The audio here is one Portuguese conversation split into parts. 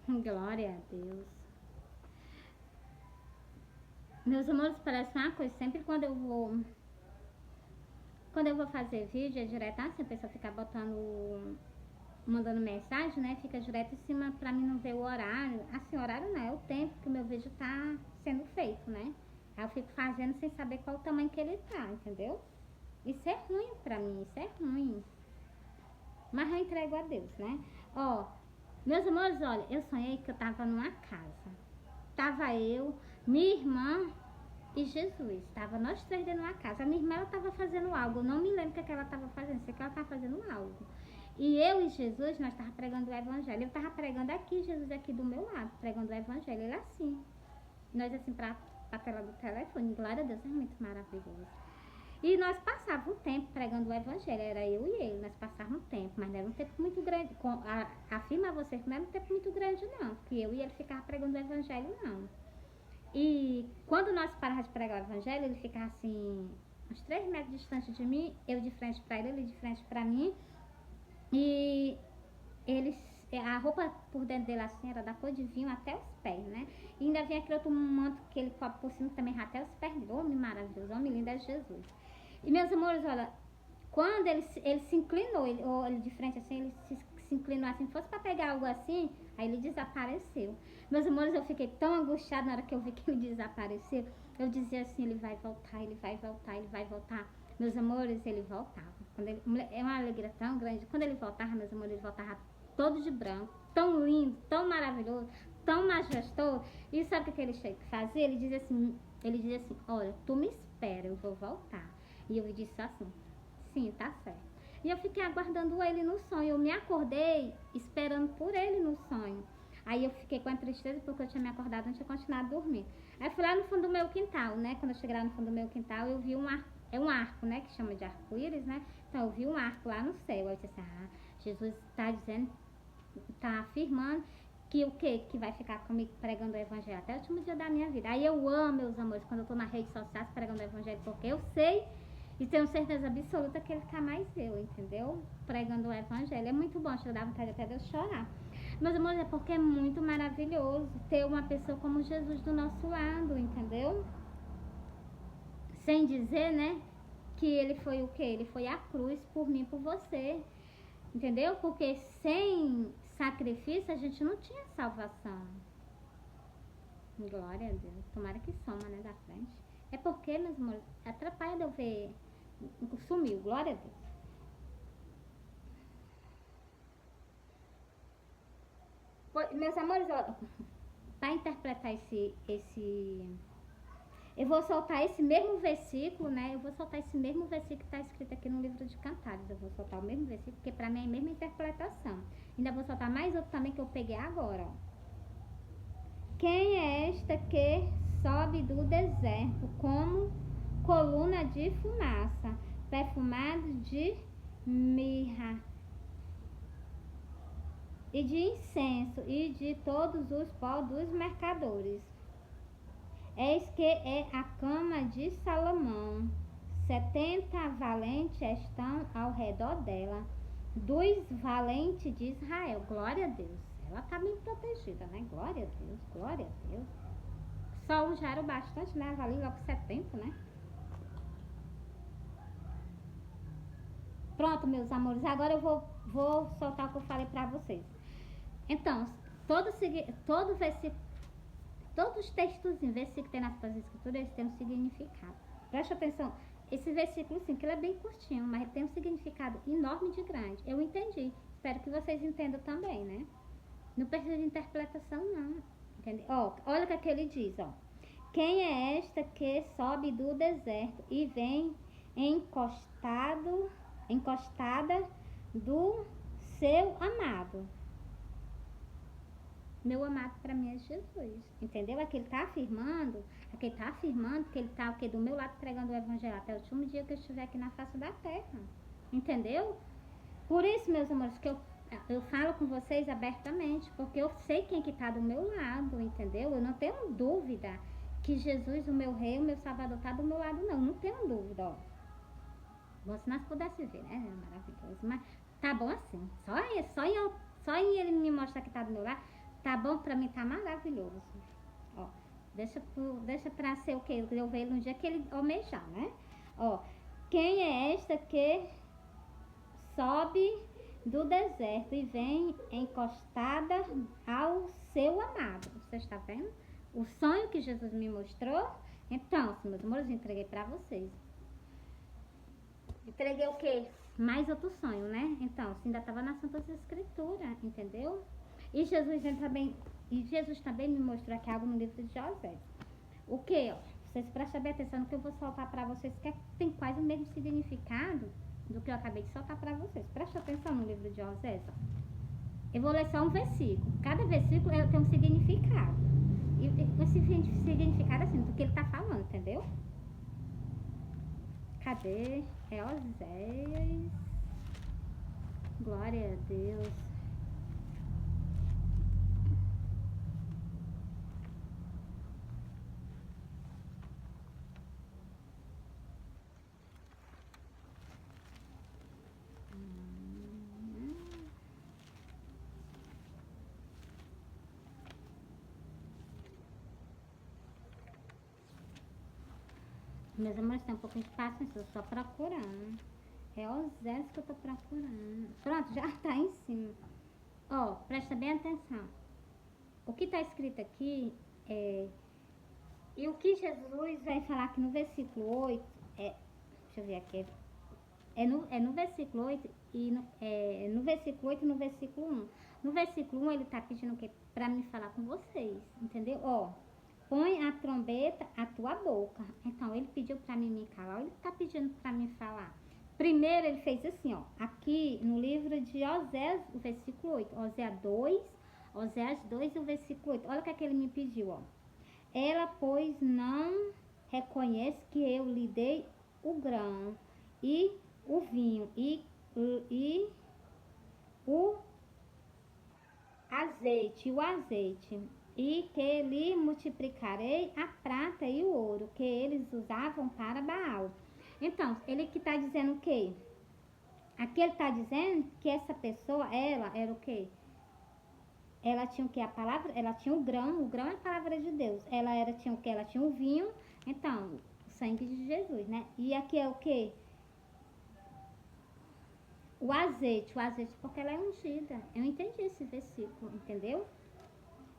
Glória a Deus. Meus amores, parece uma coisa, sempre quando eu vou fazer vídeo, é direto assim, a pessoa fica mandando mensagem, né? Fica direto em cima pra mim não ver o horário. Assim, o horário não, é o tempo que o meu vídeo tá sendo feito, né? Aí eu fico fazendo sem saber qual o tamanho que ele tá, entendeu? Isso é ruim pra mim, isso é ruim. Mas eu entrego a Deus, né? Ó, meus amores, olha, eu sonhei que eu tava numa casa. Tava eu, minha irmã e Jesus. Tava nós três dentro de uma casa. A minha irmã, ela tava fazendo algo. Eu não me lembro o que ela tava fazendo. Sei que ela tava fazendo algo. E eu e Jesus, nós tava pregando o evangelho. Eu tava pregando aqui, Jesus aqui do meu lado, pregando o evangelho. Ele assim. Nós assim pra tela do telefone. Glória a Deus, é muito maravilhoso. E nós passávamos um tempo pregando o evangelho, era eu e ele, nós passávamos um tempo, mas não era um tempo muito grande, afirma a vocês que não era um tempo muito grande não, porque eu e ele ficava pregando o evangelho não. E quando nós parávamos de pregar o evangelho, ele ficava assim, uns 3 metros distante de mim, eu de frente para ele de frente para mim, e eles, a roupa por dentro dele assim era da cor de vinho até os pés, né? E ainda vinha aquele outro manto que ele cobre por cima também até os pés dele. Homem maravilhoso, homem lindo é Jesus. E meus amores, olha, quando ele se inclinou, ele de frente assim, ele se inclinou assim, fosse para pegar algo assim, aí ele desapareceu. Meus amores, eu fiquei tão angustiada na hora que eu vi que ele desapareceu. Eu dizia assim, ele vai voltar, ele vai voltar, ele vai voltar. Meus amores, ele voltava. É uma alegria tão grande. Quando ele voltava, meus amores, ele voltava todo de branco, tão lindo, tão maravilhoso, tão majestoso. E sabe o que ele fazia? Ele dizia assim, olha, tu me espera, eu vou voltar. E eu disse assim, sim, tá certo. E eu fiquei aguardando ele no sonho. Eu me acordei esperando por ele no sonho. Aí eu fiquei com a tristeza porque eu tinha me acordado e não tinha continuado dormindo. Aí eu fui lá no fundo do meu quintal, né? Quando eu cheguei lá no fundo do meu quintal, eu vi um arco, né? Que chama de arco-íris, né? Então eu vi um arco lá no céu. Aí eu disse assim, Jesus está dizendo, está afirmando que o quê? Que vai ficar comigo pregando o evangelho até o último dia da minha vida. Aí eu amo, meus amores, quando eu tô nas redes sociais pregando o evangelho, porque eu sei e tenho certeza absoluta que ele tá mais eu, entendeu? Pregando o evangelho. É muito bom, chega a dar vontade até de eu chorar. Meus amores, é porque é muito maravilhoso ter uma pessoa como Jesus do nosso lado, entendeu? Sem dizer, né, que ele foi o quê? Ele foi a cruz por mim, por você. Entendeu? Porque sem sacrifício a gente não tinha salvação. Glória a Deus. Tomara que soma, né, da frente. É porque, meus amores, atrapalha de eu ver. Sumiu, glória a Deus. Meus amores, ó, para interpretar eu vou soltar esse mesmo versículo, né? Eu vou soltar esse mesmo versículo que está escrito aqui no livro de Cantares. Eu vou soltar o mesmo versículo, porque para mim é a mesma interpretação. Ainda vou soltar mais outro também que eu peguei agora, ó. Quem é esta que sobe do deserto como coluna de fumaça, perfumado de mirra e de incenso e de todos os pó dos mercadores? Eis que é a cama de Salomão. 70 valentes estão ao redor dela, dos valentes de Israel. Glória a Deus. Ela está bem protegida, né? Glória a Deus, glória a Deus. Só já era bastante, né? Ali logo 70, né? Pronto, meus amores. Agora eu vou soltar o que eu falei pra vocês. Então, todo versículo, todos os textos, versículo que tem nas suas escrituras, eles têm um significado. Preste atenção. Esse versículo, sim, que ele é bem curtinho, mas tem um significado enorme de grande. Eu entendi. Espero que vocês entendam também, né? Não precisa de interpretação, não. Entendeu? Ó, olha o que ele diz, ó. Quem é esta que sobe do deserto e vem encostada do seu amado? Meu amado para mim é Jesus, entendeu? Aquele tá afirmando que ele tá aqui do meu lado pregando o evangelho até o último dia que eu estiver aqui na face da terra, entendeu? Por isso, meus amores, que eu falo com vocês abertamente, porque eu sei quem que tá do meu lado, entendeu? Eu não tenho dúvida que Jesus, o meu rei, o meu salvador, tá do meu lado, não tenho dúvida, ó. Bom, se nós pudéssemos ver, né? Maravilhoso, mas tá bom assim, só em ele me mostrar que tá do meu lado, Tá bom? Pra mim tá maravilhoso. Ó, deixa pra ser o que? Eu ver ele no dia que ele almejar, né? Ó, quem é esta que sobe do deserto e vem encostada ao seu amado? Você está vendo? O sonho que Jesus me mostrou. Então, meus amores, eu entreguei pra vocês. Entreguei o quê? Mais outro sonho, né? Então, assim, ainda estava na Santa Escritura, entendeu? E Jesus também me mostrou aqui algo no livro de José. O que? Vocês prestem bem atenção no que eu vou soltar para vocês, que tem quase o mesmo significado do que eu acabei de soltar para vocês. Preste atenção no livro de José. Eu vou ler só um versículo. Cada versículo tem um significado. E esse significado, assim, do que ele está falando, entendeu? Cadê? É Oséias. Glória a Deus. Meus amores, tem um pouquinho de paciência, eu estou procurando. É Oséias que eu estou procurando. Pronto, já está em cima. Ó, presta bem atenção. O que está escrito aqui é... E o que Jesus vai falar aqui no versículo 8 é... Deixa eu ver aqui. É no versículo 8 e no versículo 8 e no versículo 1. No versículo 1 ele está pedindo o quê? Para me falar com vocês, entendeu? Ó, põe a trombeta à tua boca. Então, ele pediu para mim me calar, ele está pedindo para me falar. Primeiro, ele fez assim, ó. Aqui no livro de Oséias, o versículo 8. Oséias 2 e o versículo 8. Olha o que é que ele me pediu, ó. Ela, pois, não reconhece que eu lhe dei o grão e o vinho e o azeite, e que lhe multiplicarei a prata e o ouro que eles usavam para Baal. Então, ele que está dizendo o quê? Aqui ele está dizendo que essa pessoa, ela era o quê? Ela tinha o quê? A palavra, ela tinha o grão é a palavra de Deus. Tinha o quê? Ela tinha o vinho, então, o sangue de Jesus, né? E aqui é o quê? O azeite porque ela é ungida. Eu entendi esse versículo, entendeu?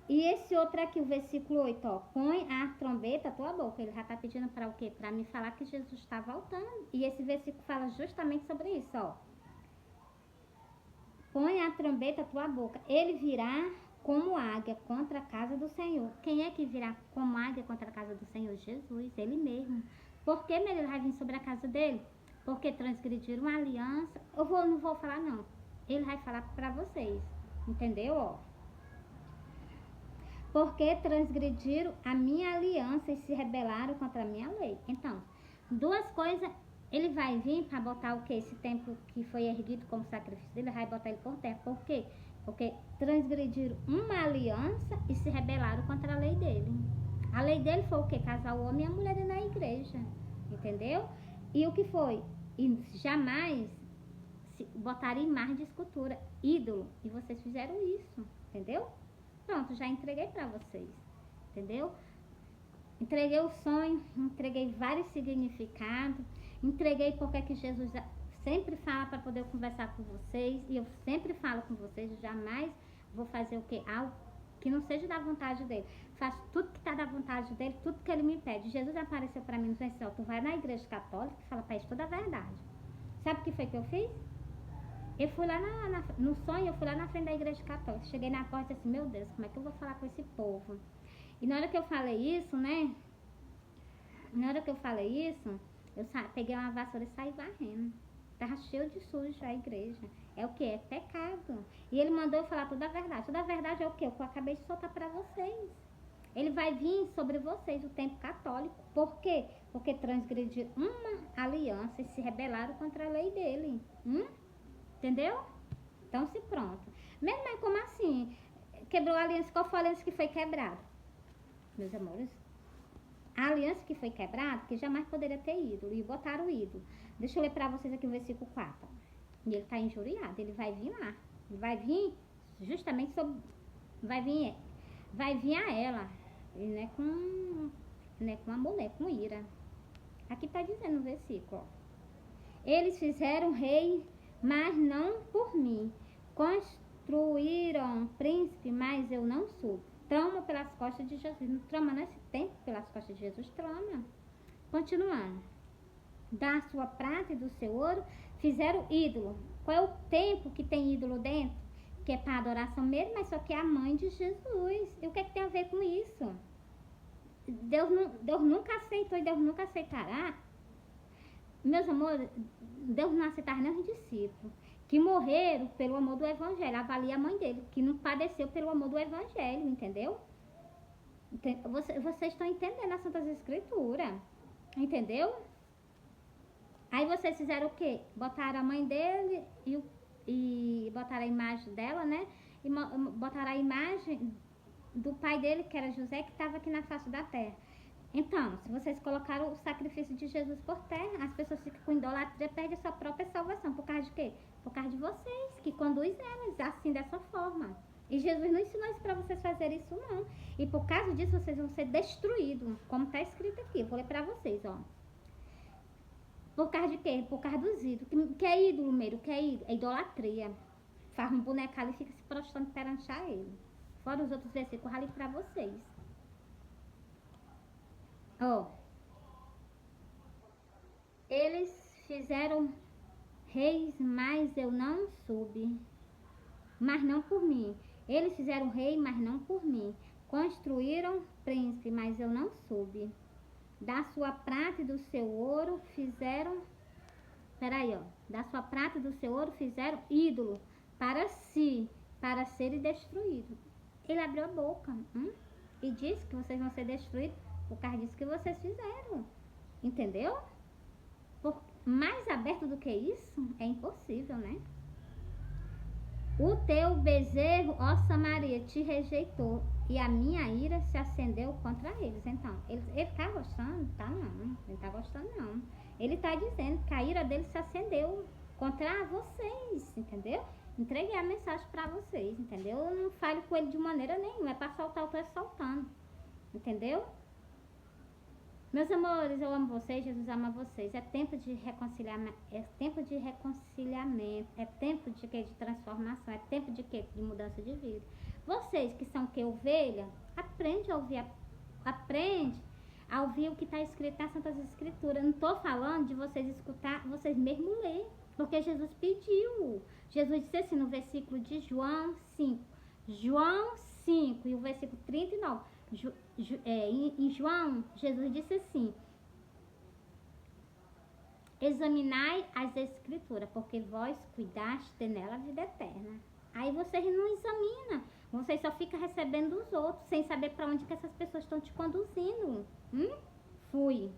E esse outro aqui, o versículo 8, ó. Põe a trombeta à tua boca. Ele já está pedindo para o quê? Para me falar que Jesus está voltando. E esse versículo fala justamente sobre isso, ó. Põe a trombeta à tua boca. Ele virá como águia contra a casa do Senhor. Quem é que virá como águia contra a casa do Senhor? Jesus, ele mesmo. Por que ele vai vir sobre a casa dele? Porque transgrediram uma aliança. Não vou falar não. Ele vai falar para vocês. Entendeu, ó? Porque transgrediram a minha aliança e se rebelaram contra a minha lei. Então, duas coisas, ele vai vir para botar o quê? Esse templo que foi erguido como sacrifício dele, vai botar ele por terra. Por quê? Porque transgrediram uma aliança e se rebelaram contra a lei dele. A lei dele foi o quê? Casar o homem e a mulher na igreja. Entendeu? E o que foi? E jamais botaram imagem de escultura, ídolo. E vocês fizeram isso. Entendeu? Pronto, já entreguei para vocês, entendeu? Entreguei o sonho, entreguei vários significados, entreguei porque que Jesus sempre fala para poder conversar com vocês, e eu sempre falo com vocês, eu jamais vou fazer o quê? Algo que não seja da vontade dele. Faço tudo que está da vontade dele, tudo que ele me pede. Jesus apareceu para mim no céu, tu vai na igreja católica e fala para eles toda a verdade. Sabe o que foi que eu fiz? Eu fui lá no sonho, eu fui lá na frente da igreja católica. Cheguei na porta e disse, meu Deus, como é que eu vou falar com esse povo? E na hora que eu falei isso, né? Na hora que eu falei isso, eu peguei uma vassoura e saí varrendo. Tava cheio de sujo a igreja. É o que? É pecado. E ele mandou eu falar toda a verdade. Toda a verdade é o que? O que eu acabei de soltar para vocês. Ele vai vir sobre vocês, o tempo católico. Por quê? Porque transgrediram uma aliança e se rebelaram contra a lei dele. Entendeu? Então, se pronto. Mesmo é como assim? Quebrou a aliança. Qual foi a aliança que foi quebrada? Meus amores, a aliança que foi quebrada, que jamais poderia ter ídolo. E botaram o ídolo. Deixa eu ler pra vocês aqui o versículo 4. E ele tá injuriado. Ele vai vir lá. Ele vai vir justamente vai vir a ela. E não é com amor, não é com ira. Aqui está dizendo no versículo, ó. Eles fizeram rei, mas não por mim. Construíram príncipe, mas eu não sou. Trama pelas costas de Jesus. Não trama nesse tempo pelas costas de Jesus, trama. Continuando. Da sua prata e do seu ouro fizeram ídolo. Qual é o tempo que tem ídolo dentro? Que é para adoração mesmo, mas só que é a mãe de Jesus. E o que é que tem a ver com isso? Deus nunca aceitou e Deus nunca aceitará. Meus amores, Deus não aceitar nem os discípulos que morreram pelo amor do Evangelho. Avalia a mãe dele, que não padeceu pelo amor do Evangelho, entendeu? Vocês estão entendendo as Santas Escrituras, entendeu? Aí vocês fizeram o quê? Botaram a mãe dele e botaram a imagem dela, né? E botaram a imagem do pai dele, que era José, que estava aqui na face da terra. Então, se vocês colocaram o sacrifício de Jesus por terra, as pessoas ficam com idolatria, perdem a sua própria salvação. Por causa de quê? Por causa de vocês, que conduz elas assim, dessa forma. E Jesus não ensinou isso para vocês fazerem isso, não. E por causa disso, vocês vão ser destruídos, como está escrito aqui. Eu vou ler para vocês, ó. Por causa de quê? Por causa dos ídolos. Que é ídolo, Meiro? Que é ídolo? É idolatria. Faz um boneco ali e fica se prostrando perante a ele. Fora os outros versículos, ali para vocês. Ó. Eles fizeram reis, mas eu não soube. Mas não por mim. Eles fizeram rei, mas não por mim. Construíram príncipe, mas eu não soube. Da sua prata e do seu ouro fizeram... Peraí, ó. Da sua prata e do seu ouro fizeram ídolo para si, para serem destruídos. Ele abriu a boca e disse que vocês vão ser destruídos por causa disso que vocês fizeram. Entendeu? Mais aberto do que isso é impossível, né? O teu bezerro, ó Samaria, te rejeitou e a minha ira se acendeu contra eles. Então, ele tá gostando? Tá não, ele tá gostando não. Ele tá dizendo que a ira dele se acendeu contra vocês, entendeu? Entreguei a mensagem para vocês, entendeu? Eu não falo com ele de maneira nenhuma, é para soltar, eu tô soltando, entendeu? Meus amores, eu amo vocês, Jesus ama vocês. É tempo de reconciliamento, é tempo de transformação, é tempo de quê? De mudança de vida. Vocês que são que ovelha, aprende a ouvir o que está escrito nas Santas Escrituras. Não estou falando de vocês escutar, vocês mesmo ler, porque Jesus pediu. Jesus disse assim no versículo de João 5, e o versículo 39. Em João, Jesus disse assim: examinai as Escrituras, porque vós cuidaste nela a vida eterna. Aí vocês não examinam, vocês só ficam recebendo dos outros, sem saber para onde que essas pessoas estão te conduzindo. Fui.